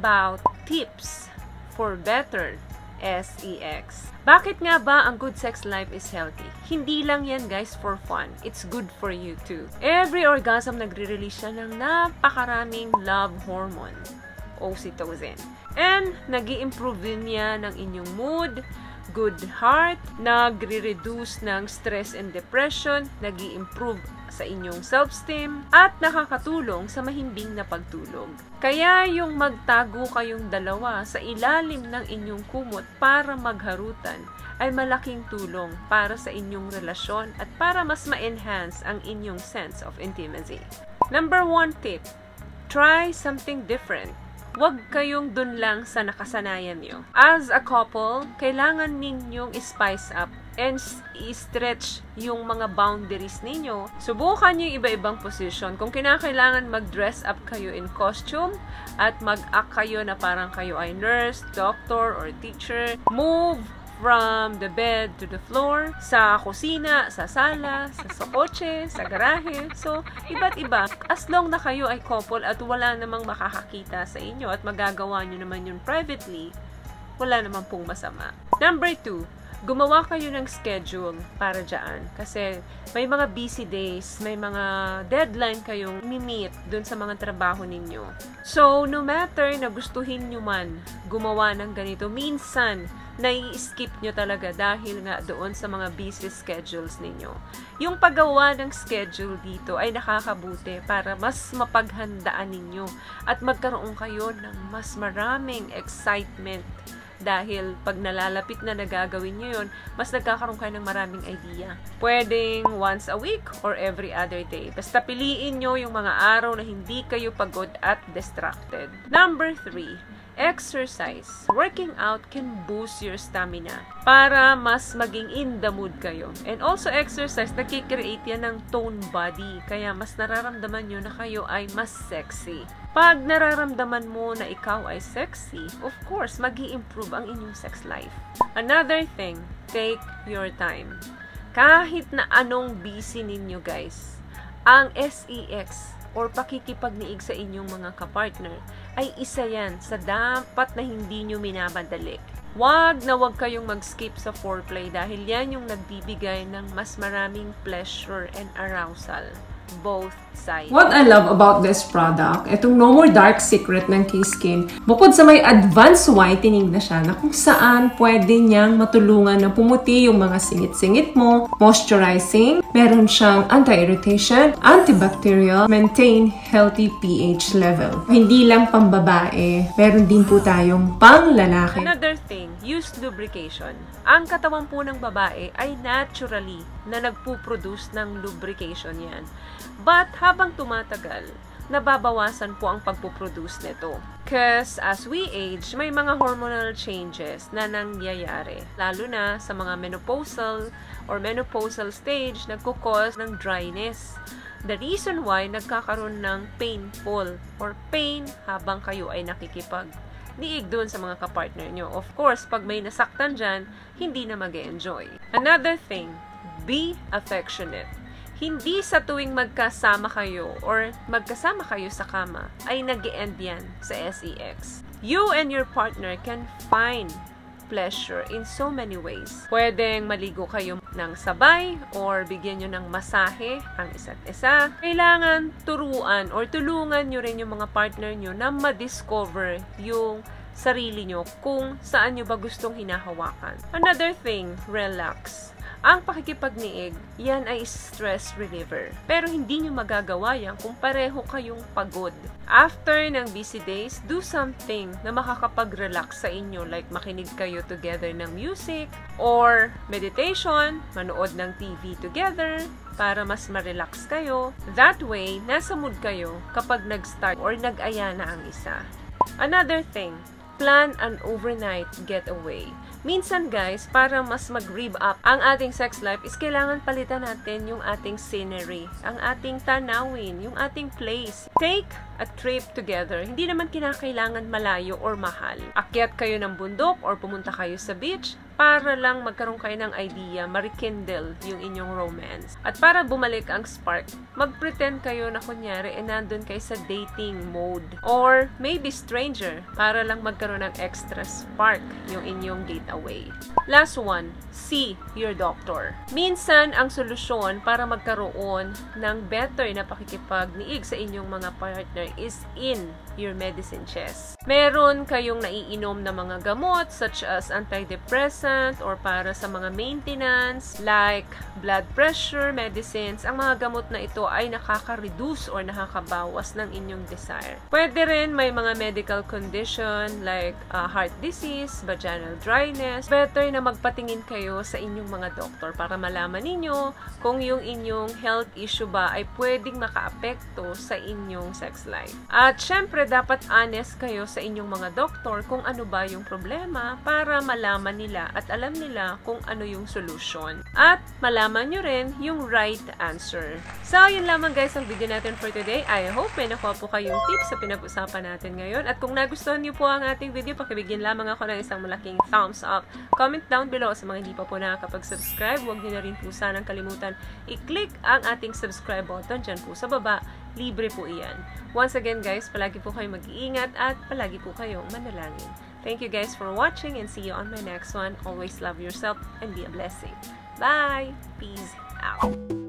about tips for better sex. Bakit nga ba ang good sex life is healthy? Hindi lang yan guys for fun. It's good for you too. Every orgasm nagre-release siya ng napakaraming love hormone, oxytocin. And nag-i-improve din niya ng inyong mood, good heart, nagre-reduce ng stress and depression, nag-i-improve sa inyong self-esteem, at nakakatulong sa mahimbing na pagtulog. Kaya yung magtago kayong dalawa sa ilalim ng inyong kumot para magharutan ay malaking tulong para sa inyong relasyon at para mas ma-enhance ang inyong sense of intimacy. Number 1 tip, try something different. Huwag kayong dun lang sa nakasanayan nyo. As a couple, kailangan ninyong spice up and i-stretch yung mga boundaries ninyo. Subukan nyo yung iba-ibang position. Kung kinakailangan mag-dress up kayo in costume at mag-act kayo na parang kayo ay nurse, doctor, or teacher, move from the bed to the floor, sa kusina, sa sala, sa kotse, sa garahe. So, iba't iba. As long na kayo ay couple at wala namang makakakita sa inyo at magagawa nyo naman yun privately, wala namang pong masama. Number 2, gumawa kayo ng schedule para dyan. Kasi may mga busy days, may mga deadline kayong mi-meet dun sa mga trabaho ninyo. So, no matter na gustuhin nyo man gumawa ng ganito, minsan, nai-skip nyo talaga dahil nga doon sa mga busy schedules ninyo. Yung paggawa ng schedule dito ay nakakabuti para mas mapaghandaan ninyo at magkaroon kayo ng mas maraming excitement. Dahil pag nalalapit na nagagawin nyo yun, mas nagkakaroon kayo ng maraming idea. Pwedeng once a week or every other day. Basta piliin nyo yung mga araw na hindi kayo pagod at distracted. Number 3, exercise. Working out can boost your stamina para mas maging in the mood kayo. And also exercise, nakikreate yan ng tone body. Kaya mas nararamdaman nyo na kayo ay mas sexy. Pag nararamdaman mo na ikaw ay sexy, of course, mag-i-improve ang inyong sex life. Another thing, take your time. Kahit na anong busy ninyo guys, ang sex or pakikipagniig sa inyong mga kapartner ay isa yan sa dapat na hindi nyo minamadali. Wag kayong mag-skip sa foreplay dahil yan yung nagbibigay ng mas maraming pleasure and arousal. Both sides. What I love about this product, itong No More Dark Secret ng K-Skin, bukod sa may advanced whitening na siya na kung saan pwede niyang matulungan na pumuti yung mga singit-singit mo, moisturizing, meron siyang anti-irritation, antibacterial, maintain healthy pH level. Hindi lang pang babae, meron din po tayong pang lalaki. Another thing, use lubrication. Ang katawan po ng babae ay naturally na nagpuproduce ng lubrication yan. But habang tumatagal, nababawasan po ang pagpuproduce nito. Because as we age, may mga hormonal changes na nangyayari. Lalo na sa mga menopausal or menopausal stage, nagkukos ng dryness. The reason why nagkakaroon ng painful or pain habang kayo ay nakikipag-niig doon sa mga kapartner nyo. Of course, pag may nasaktan dyan, hindi na mag-enjoy. Another thing, be affectionate. Hindi sa tuwing magkasama kayo or magkasama kayo sa kama ay nag-e-end yan sa sex. You and your partner can find pleasure in so many ways. Pwedeng maligo kayo ng sabay or bigyan nyo ng masahe ang isa't isa. Kailangan turuan or tulungan nyo rin yung mga partner nyo na ma-discover yung sarili nyo kung saan nyo ba gustong hinahawakan. Another thing, relax. Ang pakikipagniig, yan ay stress reliever. Pero hindi nyo magagawa yan kung pareho kayong pagod. After ng busy days, do something na makakapag-relax sa inyo. Like makinig kayo together ng music or meditation, manood ng TV together para mas ma-relax kayo. That way, nasa mood kayo kapag nag-start or nag-aya na ang isa. Another thing, plan an overnight getaway. Minsan guys, para mas mag-rev up ang ating sex life is kailangan palitan natin yung ating scenery, ang ating tanawin, yung ating place. Take a trip together. Hindi naman kinakailangan malayo or mahal. Akyat kayo ng bundok or pumunta kayo sa beach para lang magkaroon kayo ng idea, ma-rekindle yung inyong romance. At para bumalik ang spark, mag-pretend kayo na kunyari nandun kayo sa dating mode. Or maybe stranger, para lang magkaroon ng extra spark yung inyong getaway. Last one, see your doctor. Minsan, ang solusyon para magkaroon ng better na pakikipag-niig sa inyong mga partner is in your medicine chest. Meron kayong naiinom na mga gamot such as antidepressant or para sa mga maintenance like blood pressure medicines. Ang mga gamot na ito ay nakaka-reduce or nakakabawas ng inyong desire. Pwede rin may mga medical condition like heart disease, vaginal dryness. Better na magpatingin kayo sa inyong mga doktor para malaman ninyo kung yung inyong health issue ba ay pwedeng makaapekto sa inyong sex life. At syempre, dapat honest kayo sa inyong mga doktor kung ano ba yung problema para malaman nila at alam nila kung ano yung solusyon. At malaman nyo rin yung right answer. So, yun lamang guys ang video natin for today. I hope may nakuha po kayong tips sa pinag-usapan natin ngayon. At kung nagustuhan nyo po ang ating video, pakibigyan lamang ako ng isang malaking thumbs up. Comment down below sa mga hindi pa po nakakapag-subscribe. Huwag nyo na rin po sanang kalimutan i-click ang ating subscribe button dyan po sa baba. Libre po iyan. Once again guys, palagi po kayong mag-iingat at palagi po kayong manalangin. Thank you guys for watching and see you on my next one. Always love yourself and be a blessing. Bye! Peace out!